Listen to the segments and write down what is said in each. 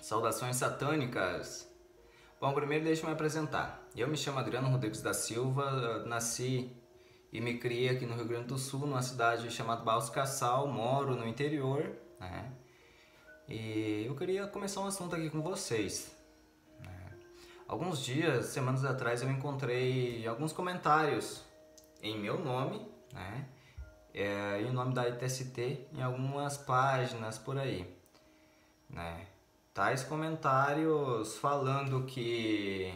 Saudações satânicas! Bom, primeiro deixa eu me apresentar. Eu me chamo Adriano Rodrigues da Silva, nasci e me criei aqui no Rio Grande do Sul, numa cidade chamada Baus Cassal, moro no interior, né? E eu queria começar um assunto aqui com vocês. Alguns dias, semanas atrás, eu encontrei alguns comentários em meu nome, né? E o nome da ITST em algumas páginas por aí, né? Tais comentários falando que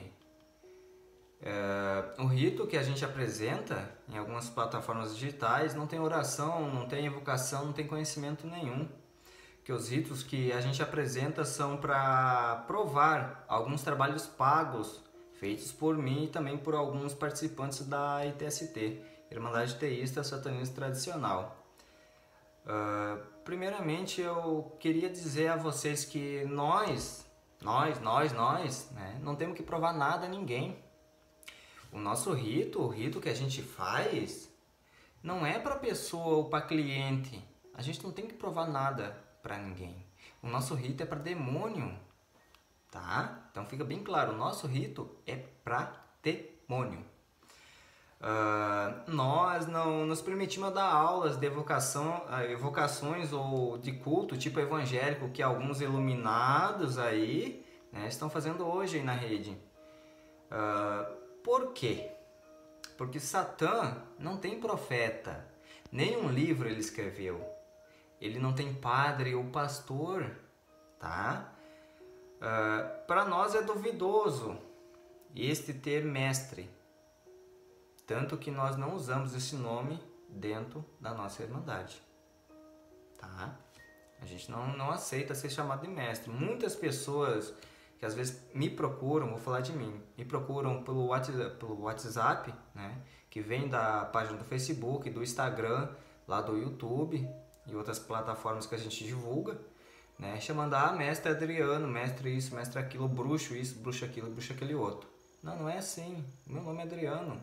o rito que a gente apresenta em algumas plataformas digitais não tem oração, não tem evocação, não tem conhecimento nenhum. Que os ritos que a gente apresenta são para provar alguns trabalhos pagos feitos por mim e também por alguns participantes da ITST, Irmandade Teísta Satanista Tradicional. Primeiramente eu queria dizer a vocês que nós, né, não temos que provar nada a ninguém. O nosso rito, o rito que a gente faz, não é para pessoa ou para cliente. A gente não tem que provar nada para ninguém. O nosso rito é para demônio, tá? Então fica bem claro, o nosso rito é para demônio. Nós não nos permitimos dar aulas de evocações ou de culto tipo evangélico que alguns iluminados aí, né, estão fazendo hoje aí na rede. Por quê? Porque Satã não tem profeta, nenhum livro ele escreveu, ele não tem padre ou pastor, tá? Para nós é duvidoso este ter mestre. Tanto que nós não usamos esse nome dentro da nossa Irmandade, tá? A gente não aceita ser chamado de mestre. Muitas pessoas que às vezes me procuram, vou falar de mim, me procuram pelo WhatsApp, né? Que vem da página do Facebook, do Instagram, lá do YouTube e outras plataformas que a gente divulga, né? Chamando, mestre Adriano, mestre isso, mestre aquilo, bruxo isso, bruxo aquilo, bruxo aquele outro. Não é assim. Meu nome é Adriano.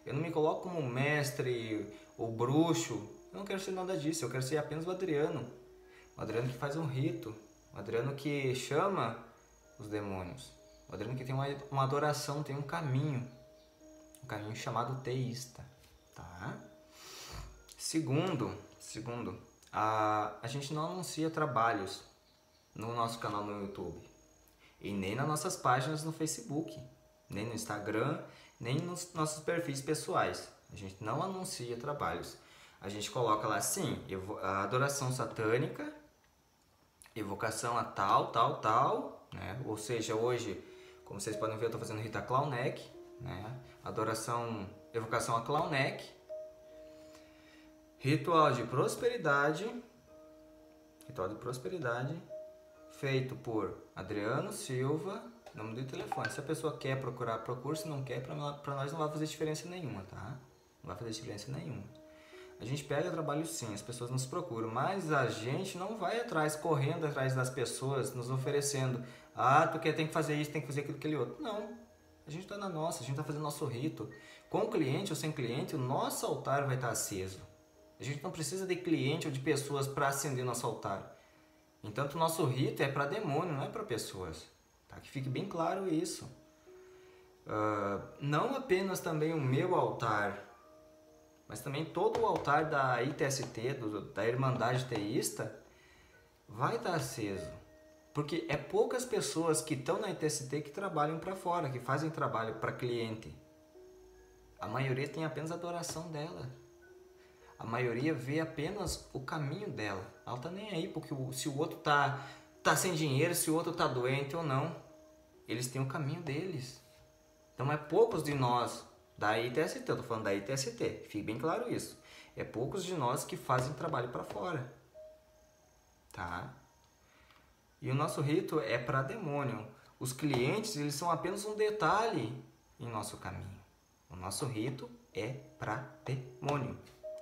Eu não me coloco como mestre ou bruxo. Eu não quero ser nada disso. Eu quero ser apenas o Adriano. O Adriano que faz um rito. O Adriano que chama os demônios. O Adriano que tem uma adoração, tem um caminho. Um caminho chamado teísta. Tá? Segundo, a gente não anuncia trabalhos no nosso canal no YouTube. E nem nas nossas páginas no Facebook. Nem no Instagram, nem nos nossos perfis pessoais. A gente não anuncia trabalhos. A gente coloca lá, sim, a adoração satânica, evocação a tal, né? Ou seja, hoje, como vocês podem ver, eu estou fazendo Rita Clownneck, né? Evocação a Clownneck. Ritual de prosperidade, feito por Adriano Silva, nome do telefone. Se a pessoa quer procurar, procura. Se não quer, para nós não vai fazer diferença nenhuma, tá? Não vai fazer diferença nenhuma. A gente pega trabalho sim, as pessoas nos procuram, mas a gente não vai correndo atrás das pessoas, nos oferecendo, tem que fazer isso, tem que fazer aquele outro. Não. A gente está na nossa, a gente está fazendo nosso rito. Com cliente ou sem cliente, o nosso altar vai estar aceso. A gente não precisa de cliente ou de pessoas para acender nosso altar. Então, o nosso rito é para demônio, não é para pessoas. Tá? Que fique bem claro isso. Não apenas também o meu altar, mas também todo o altar da ITST, da Irmandade Teísta, vai estar aceso. Porque é poucas pessoas que estão na ITST que trabalham para fora, que fazem trabalho para cliente. A maioria tem apenas a adoração dela. A maioria vê apenas o caminho dela. Ela tá nem aí porque se o outro tá sem dinheiro, se o outro tá doente ou não. Eles têm o caminho deles. Então é poucos de nós da ITST, eu tô falando da ITST, fique bem claro isso. É poucos de nós que fazem trabalho para fora. Tá? E o nosso rito é para demônio. Os clientes, eles são apenas um detalhe em nosso caminho. O nosso rito é para demônio.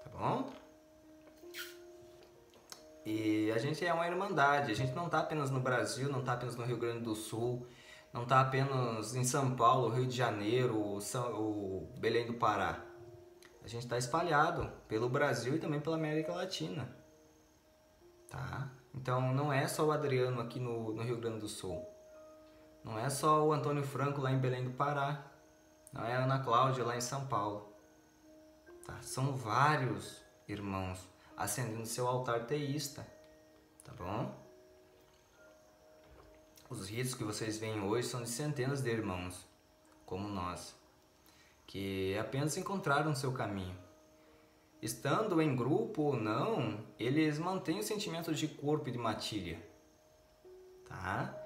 Tá bom? E a gente é uma irmandade, a gente não está apenas no Brasil, não está apenas no Rio Grande do Sul, não está apenas em São Paulo, Rio de Janeiro, ou Belém do Pará. A gente está espalhado pelo Brasil e também pela América Latina. Tá? Então não é só o Adriano aqui no Rio Grande do Sul. Não é só o Antônio Franco lá em Belém do Pará. Não é a Ana Cláudia lá em São Paulo. Tá? São vários irmãos acendendo seu altar teísta. Tá bom? Os ritos que vocês veem hoje são de centenas de irmãos, como nós, que apenas encontraram seu caminho. Estando em grupo ou não, eles mantêm o sentimento de corpo e de matéria. Tá?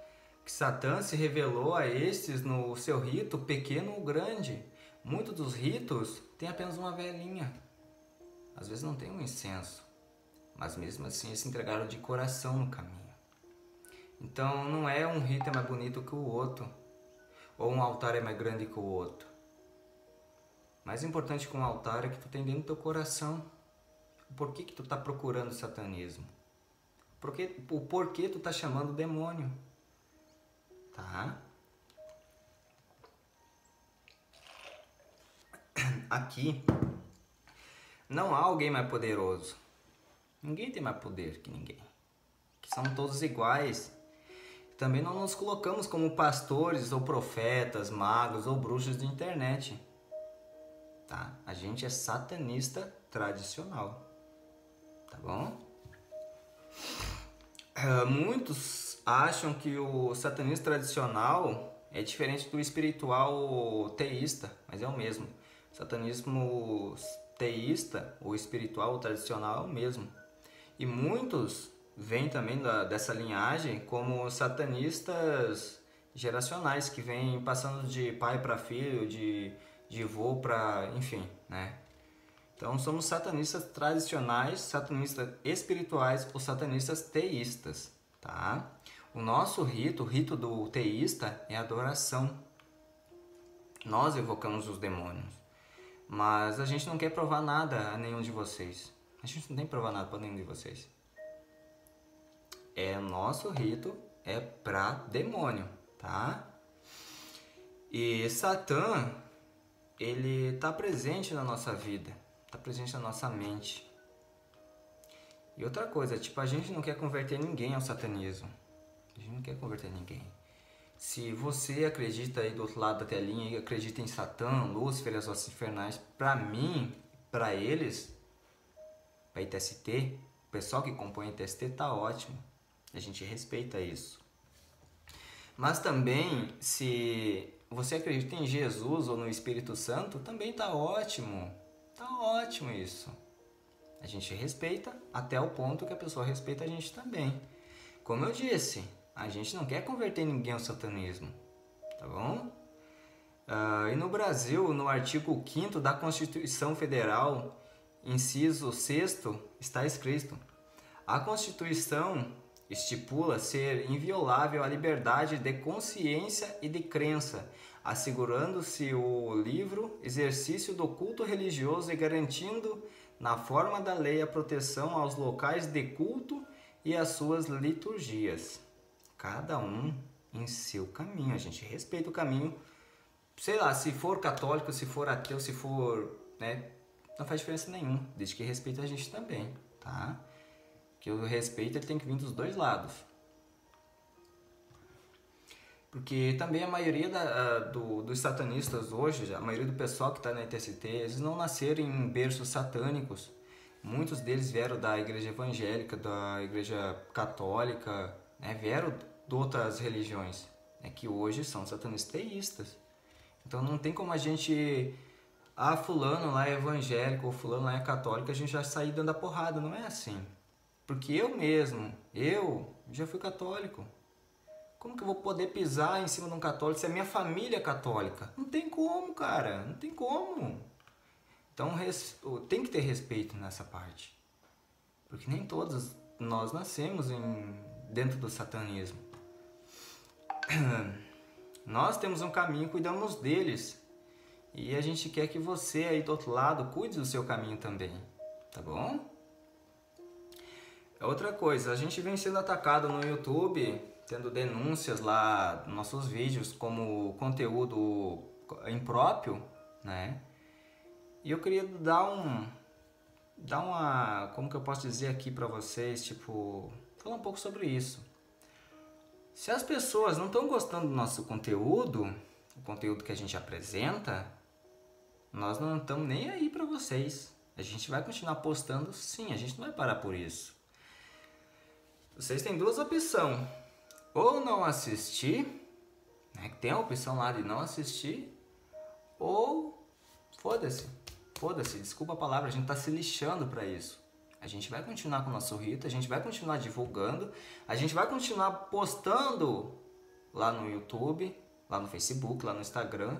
Que Satã se revelou a estes no seu rito pequeno ou grande. Muitos dos ritos têm apenas uma velinha. Às vezes não tem um incenso, mas mesmo assim eles se entregaram de coração no caminho. Então não é um rito é mais bonito que o outro, ou um altar é mais grande que o outro. Mais importante que um altar é que tu tem dentro do teu coração. O porquê que tu está procurando o satanismo? O porquê tu está chamando o demônio? Tá? Aqui não há alguém mais poderoso. Ninguém tem mais poder que ninguém. Que são todos iguais. Também não nos colocamos como pastores ou profetas, magos ou bruxos de internet. Tá? A gente é satanista tradicional. Tá bom? Muitos acham que o satanismo tradicional é diferente do espiritual teísta, mas é o mesmo. O satanismo teísta, ou espiritual ou tradicional, é o mesmo. E muitos vêm também dessa linhagem como satanistas geracionais, que vêm passando de pai para filho, de avô para, enfim, né? Então somos satanistas tradicionais, satanistas espirituais ou satanistas teístas, tá? O nosso rito, o rito do teísta, é adoração. Nós evocamos os demônios, mas a gente não quer provar nada a nenhum de vocês. A gente não tem que provar nada para nenhum de vocês. Nosso rito é para demônio, tá? E Satã, ele está presente na nossa vida, está presente na nossa mente. E outra coisa, tipo, a gente não quer converter ninguém ao satanismo. A gente não quer converter ninguém. Se você acredita aí do outro lado da telinha e acredita em Satã, Lúcifer e as hostes infernais, para mim, para eles, para ITST, o pessoal que compõe a ITST tá ótimo. A gente respeita isso. Mas também, se você acredita em Jesus ou no Espírito Santo, também tá ótimo. Tá ótimo isso. A gente respeita até o ponto que a pessoa respeita a gente também. Como eu disse, a gente não quer converter ninguém ao satanismo, tá bom? E no Brasil, no artigo 5º da Constituição Federal, inciso 6º, está escrito: a Constituição estipula ser inviolável a liberdade de consciência e de crença, assegurando-se o livre exercício do culto religioso e garantindo, na forma da lei, a proteção aos locais de culto e às suas liturgias. Cada um em seu caminho. A gente respeita o caminho. Sei lá, se for católico, se for ateu, se for, né, não faz diferença nenhuma, desde que respeita a gente também, tá? Que o respeito ele tem que vir dos dois lados. Porque também a maioria dos satanistas hoje, a maioria do pessoal que está na ITST, eles não nasceram em berços satânicos. Muitos deles vieram da igreja evangélica, da igreja católica, né? Vieram de outras religiões, né? Que hoje são satanistas teístas. Então não tem como a gente, fulano lá é evangélico ou fulano lá é católico, a gente já sair dando a porrada, não é assim. Porque eu já fui católico. Como que eu vou poder pisar em cima de um católico se a minha família é católica? Não tem como, cara, não tem como. Então tem que ter respeito nessa parte. Porque nem todos nós nascemos dentro do satanismo. Nós temos um caminho, cuidamos deles. E a gente quer que você aí do outro lado cuide do seu caminho também. Tá bom? Outra coisa, a gente vem sendo atacado no YouTube, tendo denúncias lá nos nossos vídeos como conteúdo impróprio, né? E eu queria dar uma, como que eu posso dizer aqui pra vocês, tipo, falar um pouco sobre isso. Se as pessoas não estão gostando do nosso conteúdo, o conteúdo que a gente apresenta, nós não estamos nem aí para vocês. A gente vai continuar postando sim, a gente não vai parar por isso. Vocês têm duas opções. Ou não assistir, né, que tem a opção lá de não assistir, ou foda-se, desculpa a palavra, a gente está se lixando para isso. A gente vai continuar com o nosso rito, a gente vai continuar divulgando, a gente vai continuar postando lá no YouTube, lá no Facebook, lá no Instagram,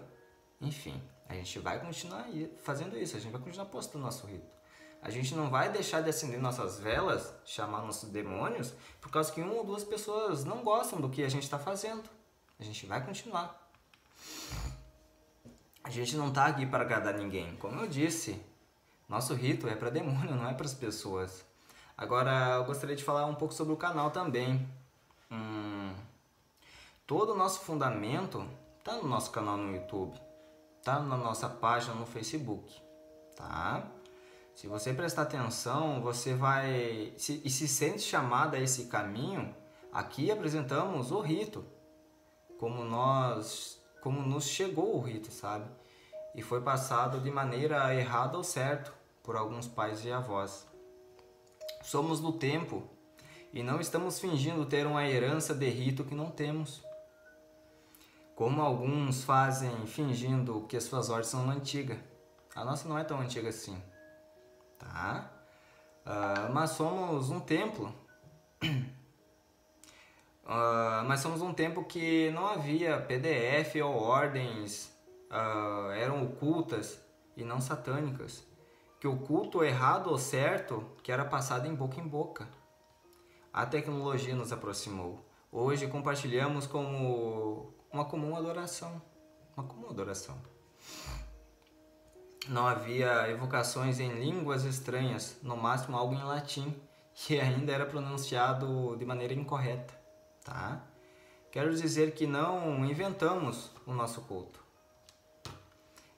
enfim. A gente vai continuar fazendo isso, a gente vai continuar postando nosso rito. A gente não vai deixar de acender nossas velas, chamar nossos demônios, por causa que uma ou duas pessoas não gostam do que a gente está fazendo. A gente vai continuar. A gente não está aqui para agradar ninguém. Como eu disse, nosso rito é para demônio, não é para as pessoas. Agora, eu gostaria de falar um pouco sobre o canal também. Todo o nosso fundamento está no nosso canal no YouTube. Tá na nossa página no Facebook, tá? Se você prestar atenção, você vai se sente chamado a esse caminho. Aqui apresentamos o rito, como nos chegou o rito, sabe? E foi passado de maneira errada ou certa por alguns pais e avós. Somos do tempo e não estamos fingindo ter uma herança de rito que não temos. Como alguns fazem fingindo que as suas ordens são antigas. A nossa não é tão antiga assim, tá? Mas somos um templo. Mas somos um tempo que não havia PDF ou ordens, eram ocultas e não satânicas. Que o culto errado ou certo que era passado em boca. A tecnologia nos aproximou. Hoje compartilhamos como uma comum adoração. Não havia evocações em línguas estranhas, no máximo algo em latim, que ainda era pronunciado de maneira incorreta, tá? Quero dizer que não inventamos o nosso culto.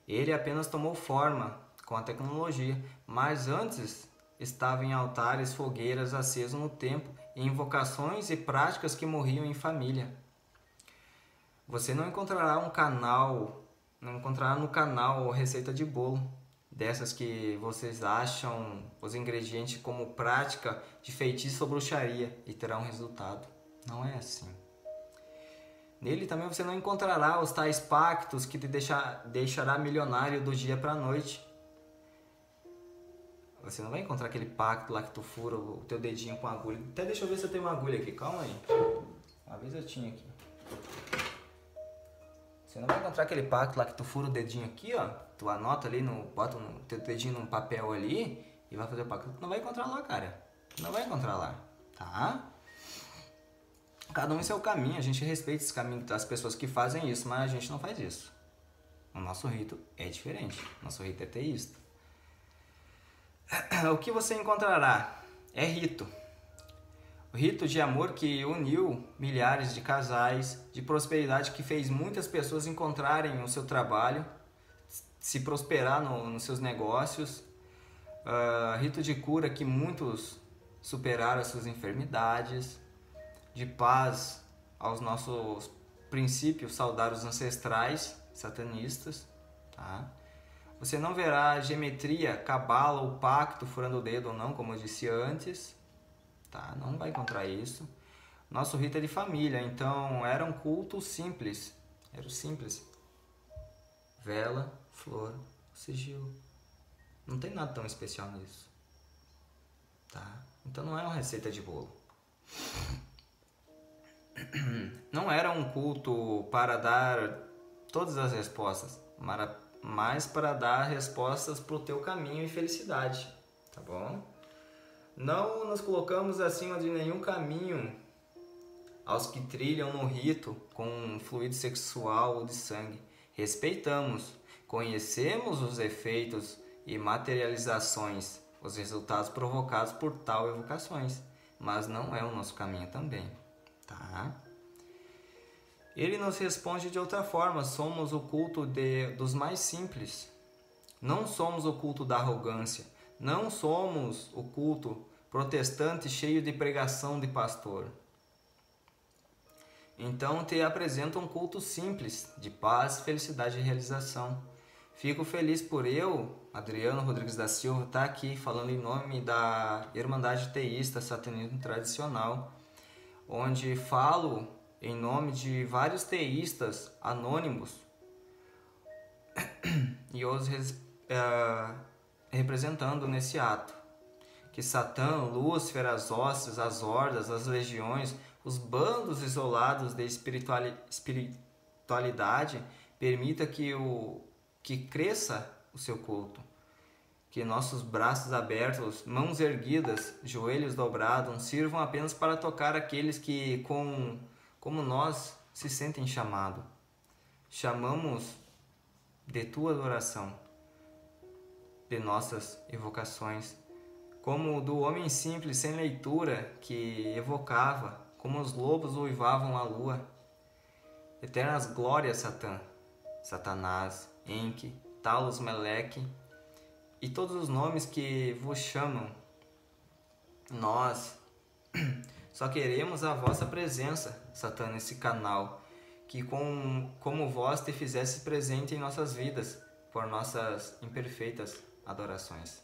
Ele apenas tomou forma com a tecnologia, mas antes estava em altares, fogueiras acesos no templo, e invocações e práticas que morriam em família. Você não encontrará no canal receita de bolo, dessas que vocês acham os ingredientes como prática de feitiço ou bruxaria e terá um resultado. Não é assim. Nele também você não encontrará os tais pactos que te deixará milionário do dia para a noite. Você não vai encontrar aquele pacto lá que tu fura o teu dedinho com agulha. Até deixa eu ver se eu tenho uma agulha aqui, calma aí. Uma vez eu tinha aqui. Você não vai encontrar aquele pacto lá que tu fura o dedinho aqui, ó. Tu anota ali, bota o teu dedinho num papel ali e vai fazer o pacto. Tu não vai encontrar lá, cara. Tu não vai encontrar lá, tá? Cada um em seu caminho. A gente respeita esse caminho das pessoas que fazem isso, mas a gente não faz isso. O nosso rito é diferente. O nosso rito é teísta. O que você encontrará é rito. O rito de amor que uniu milhares de casais, de prosperidade que fez muitas pessoas encontrarem o seu trabalho, se prosperar nos seus negócios. Rito de cura que muitos superaram as suas enfermidades, de paz aos nossos princípios saudários ancestrais satanistas, tá? Você não verá geometria, cabala ou pacto furando o dedo ou não, como eu disse antes, tá? Não vai encontrar isso. Nosso rito é de família, então era um culto simples. Era o simples. Vela, flor, sigilo. Não tem nada tão especial nisso, tá? Então não é uma receita de bolo. Não era um culto para dar todas as respostas, mas para dar respostas para o teu caminho e felicidade, tá bom? Não nos colocamos acima de nenhum caminho aos que trilham no rito com fluido sexual ou de sangue. Respeitamos, conhecemos os efeitos e materializações, os resultados provocados por tal evocações, mas não é o nosso caminho também, tá? Ele nos responde de outra forma. Somos o culto dos mais simples. Não somos o culto da arrogância. Não somos o culto protestante cheio de pregação de pastor. Então te apresento um culto simples, de paz, felicidade e realização. Fico feliz por eu, Adriano Rodrigues da Silva, estar aqui falando em nome da Irmandade Teísta Satanismo Tradicional, onde falo em nome de vários teístas anônimos e os representando nesse ato. Que Satã, Lúcifer, as hostes, as hordas, as legiões, os bandos isolados de espiritualidade permita que cresça o seu culto. Que nossos braços abertos, mãos erguidas, joelhos dobrados, sirvam apenas para tocar aqueles que, como nós, se sentem chamados. Chamamos de tua adoração, de nossas evocações, como do homem simples sem leitura que evocava, como os lobos uivavam a lua. Eternas glórias, Satã, Satanás, Enki, Talos, Meleque e todos os nomes que vos chamam. Nós só queremos a vossa presença, Satã, nesse canal, que como vós te fizesse presente em nossas vidas, por nossas imperfeitas adorações.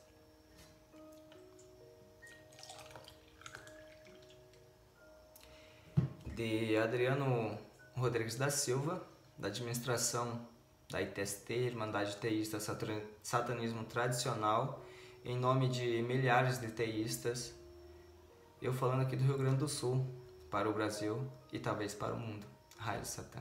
De Adriano Rodrigues da Silva, da administração da ITST, Irmandade Teísta Satanismo Tradicional, em nome de milhares de teístas, eu falando aqui do Rio Grande do Sul, para o Brasil e talvez para o mundo. Raio Satã.